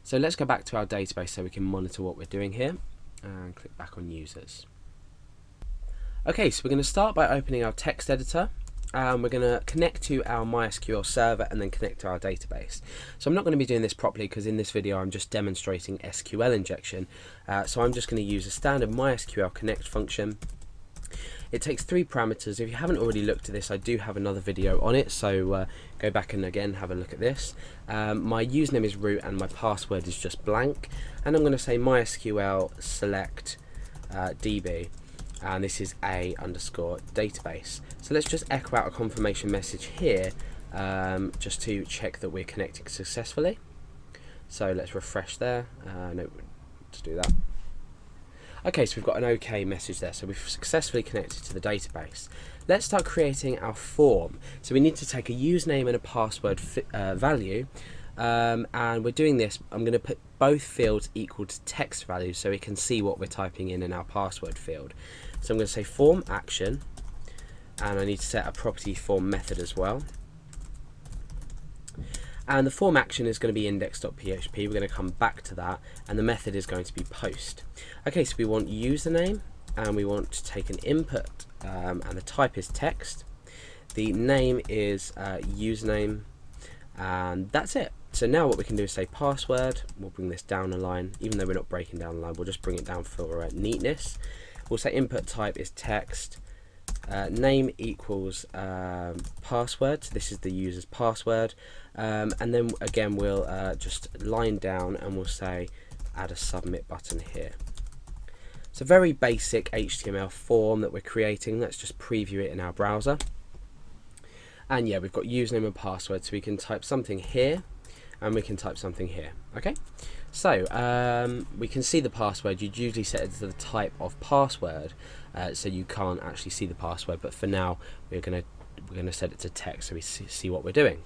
So let's go back to our database so we can monitor what we're doing here, and click back on users. Okay, so we're going to start by opening our text editor. We're going to connect to our MySQL server and then connect to our database. So I'm not going to be doing this properly because in this video I'm just demonstrating SQL injection. So I'm just going to use a standard MySQL connect function. It takes 3 parameters. If you haven't already looked at this, I do have another video on it, so go back and again have a look at this. My username is root and my password is just blank, and I'm going to say MySQL select DB, and this is a_database. So let's just echo out a confirmation message here, just to check that we're connecting successfully. So let's refresh there. No, let's do that. Okay, so we've got an OK message there, so we've successfully connected to the database. Let's start creating our form. So we need to take a username and a password value, and we're doing this. I'm going to put both fields equal to text values so we can see what we're typing in our password field. So I'm going to say form action, and I need to set a property form method as well. And the form action is going to be index.php. We're going to come back to that, and the method is going to be post. Okay, so we want username, and we want to take an input, and the type is text. The name is username, and that's it. So now what we can do is say password. We'll bring this down a line, even though we're not breaking down a line, we'll just bring it down for neatness. We'll say input type is text. Name equals password, so this is the user's password, and then again we'll just line down and we'll say add a submit button here. It's a very basic HTML form that we're creating. Let's just preview it in our browser, and yeah, we've got username and password, so we can type something here and we can type something here. Okay, so we can see the password. You'd usually set it to the type of password, so you can't actually see the password, but for now we're gonna set it to text so we see what we're doing.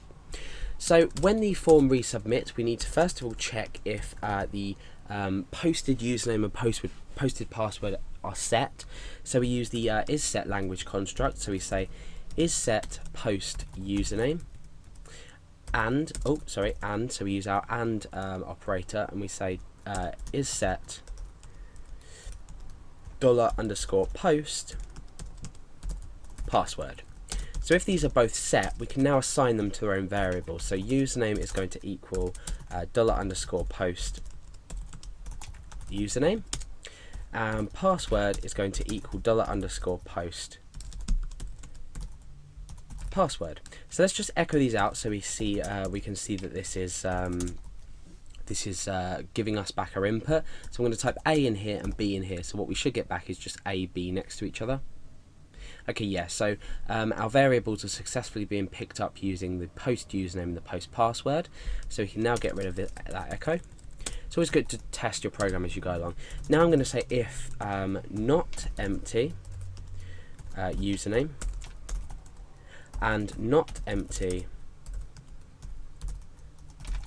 So when the form resubmits, we need to first of all check if the posted username and posted password are set. So we use the isSet language construct. So we say isSet post username, and so we use our and operator, and we say isSet $_post password. So if these are both set, we can now assign them to their own variables. So username is going to equal $_post username, and password is going to equal $_post password. So let's just echo these out so we can see that this is giving us back our input. So I'm going to type A in here and B in here. So what we should get back is just A, B next to each other. Okay, yeah, so our variables are successfully being picked up using the post username and the post password. So we can now get rid of that echo. It's always good to test your program as you go along. Now I'm going to say if not empty username and not empty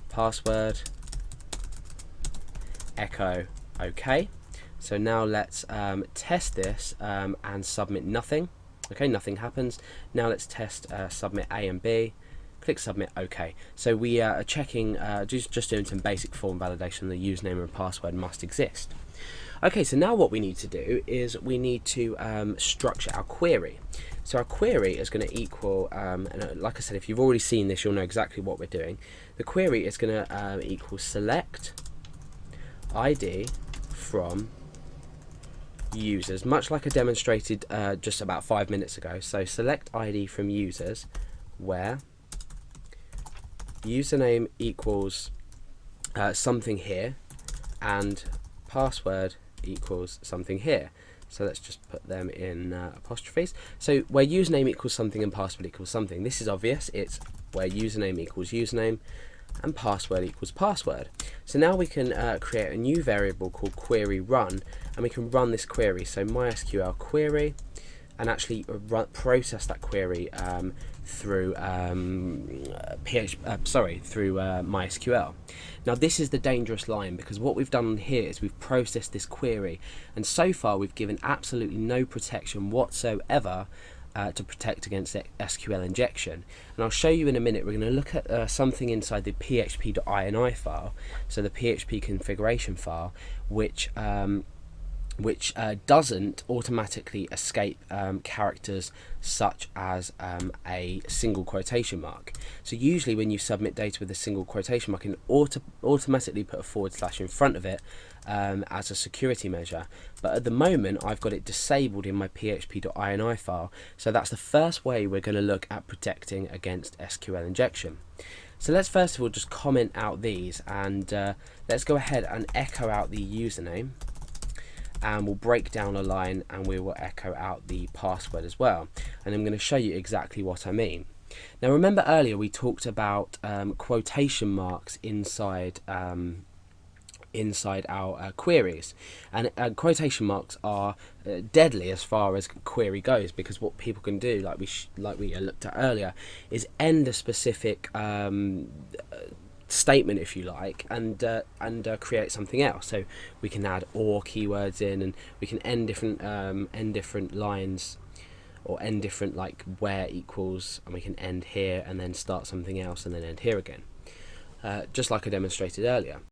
password, echo OK. So now let's test this and submit nothing. Okay, nothing happens. Now let's test submit A and B. Click submit, OK. So we are checking, just doing some basic form validation. The username and password must exist. Okay, so now what we need to do is we need to structure our query. So our query is going to equal, and like I said, if you've already seen this, you'll know exactly what we're doing. The query is going to equal select ID from users, much like I demonstrated just about 5 minutes ago. So select ID from users, where username equals something here, and password equals something here. So let's just put them in apostrophes. So where username equals something and password equals something, this is obvious. It's where username equals username and password equals password. So now we can create a new variable called query run, and we can run this query. So MySQL query, and actually process that query through MySQL. Now this is the dangerous line, because what we've done here is we've processed this query, and so far we've given absolutely no protection whatsoever to protect against SQL injection. And I'll show you in a minute. We're going to look at something inside the php.ini file, so the PHP configuration file, which doesn't automatically escape characters such as a single quotation mark. So usually when you submit data with a single quotation mark, it can automatically put a / in front of it as a security measure. But at the moment I've got it disabled in my php.ini file, so that's the first way we're going to look at protecting against SQL injection. So let's first of all just comment out these, and let's go ahead and echo out the username, and we'll break down a line and we will echo out the password as well, and I'm going to show you exactly what I mean. Now remember earlier we talked about quotation marks inside our queries, and quotation marks are deadly as far as query goes, because what people can do, like we looked at earlier, is end a specific statement, if you like, and create something else. So we can add or keywords in, and we can end different lines, or end different, like where equals, and we can end here and then start something else and then end here again, just like I demonstrated earlier.